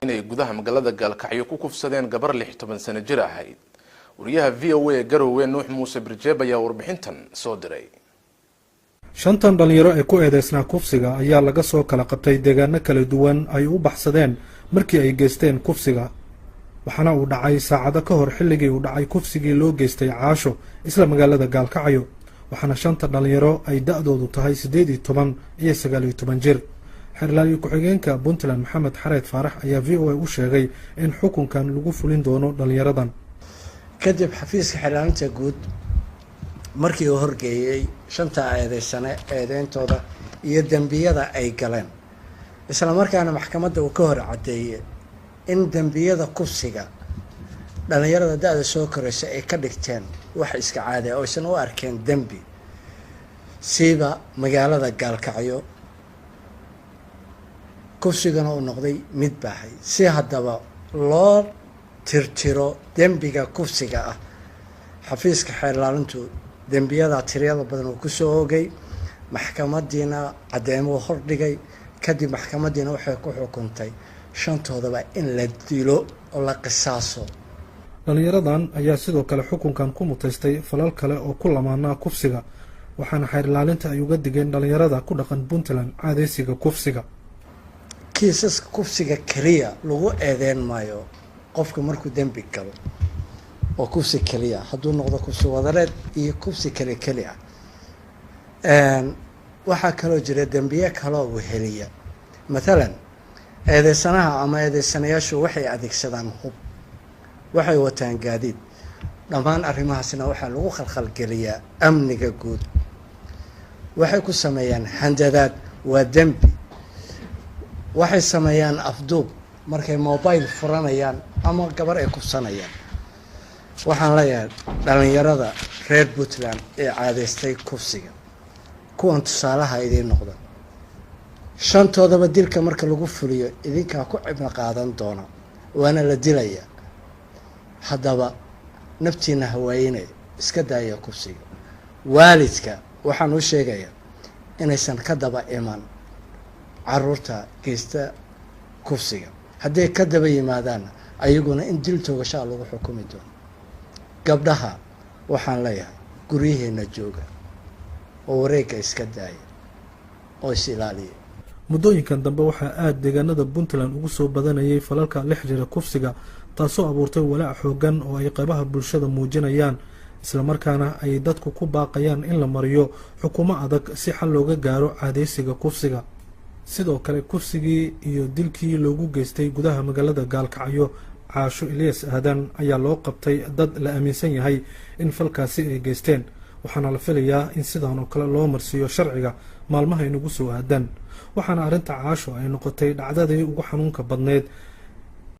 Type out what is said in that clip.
inay gudaha magaalada Gaalkacyo ku kufsadeen gabar 16 sano jir ahayd. wariyaha VOA Garowe Nuux Muuse Birjeeb ayaa warbixintan soo diray. shantan dhalinyaro ee ku eedeysnaa kufsiga ayaa laga soo kala qabtay deegaano kala duwan ay u baxsadeen markii ay geysteen kufsiga. waxaana uu dhacay saacado ka hor xilligii uu dhacay kufsigii loo geystay Caasho isla magaalada Gaalkacyo. waxaana shanta dhalinyaro ay da'doodu tahay 18 iyo 19 jir. xirlaali ku-xigeenka Puntland Maxamed Xareed Faarax ayaa VOA u sheegay in xukunkan lagu fulin doono dhalinyaradan. kadib xafiiska xirlaalinta guud markii uu horgeeyay shanta eedeyntooda iyo dambiyada ay galeen isla markaana maxkamadda uu ka hor cadeeyay in dambiyada kufsiga dhalinyarada da'da soo koraysa ay ka dhigteen wax iska caadi ah oo aysan u arkeen dambi siiba magaalada Gaalkacyo kufsigana uu noqday mid baahay si haddaba loo tirtiro dambiga kufsiga ah. xafiiska xirlaalintu dambiyada tiriyada badan uu ku soo oogay maxkamadiina cadeemo hordhigay kadib maxkamadiina waxay ku xukuntay shantoodaba in la dilo oo la qisaaso. dhalinyaradan ayaa sidoo kale xukunkan ku mutaystay falal kale oo ku lamaanaa kufsiga waxaana xirlaalinta ay uga digeen dhalinyarada ku dhaqan Puntland caadeysiga kufsiga. kiisaska kufsiga kaliya lagu eedeyn maayo qofka markuu dambi galo oo kufsi kaliya hadduu noqdo kufsi wadareed iyo kufsi kaliya waxaa kaloo jira dambiye kaloo weheliya. mathalan eedeysanaha ama eedeysanayaashu waxay adeegsadaan hub, waxay wataan gaadiid. dhammaan arrimahaasina waxaa lagu khalkhalgeliyaa amniga guud. waxay ku sameeyaan handadaad, waa dembi. waxay sameeyaan afduub markay mobile furanayaan ama gabar ay kufsanayaan. waxaan leeyahay dhalinyarada reer Puntland ee caadeystay kufsiga kuwan tusaalaha idiin noqda. shantoodaba dilka marka lagu fuliyo idinkaa ku cibna qaadan doona waana la dilaya. haddaba naftiina hawaayinay iska daaya kufsiga. waalidka waxaan u sheegayaa inaysan ka daba iman caruurta geysta kufsiga. hadday ka daba yimaadaan ayaguna in dil toogashaa lagu xukumi doono. gabdhaha waxaan leeyahay guryaheena jooga oo wareegga iska daaya oo is ilaaliya. muddooyinkan dambe waxaa aad deegaanada Puntland ugu soo badanayay falalka la xiriira kufsiga taasoo abuurtay walaac xoogan oo ay qaybaha bulshada muujinayaan isla markaana ay dadku ku baaqayaan in la mariyo xukumo adag si xal looga gaaro caadeysiga kufsiga. sidoo kale kufsigii iyo dilkii loogu geystay gudaha magaalada Gaalkacyo Caasho Ilyas Aadan ayaa loo qabtay dad la aaminsan yahay in falkaasi ay geysteen waxaana la filayaa in sidaan oo kale loo marsiiyo sharciga maalmaha inagu soo aadan. waxaana arrinta Caasho ay noqotay dhacdadii ugu xanuunka badneed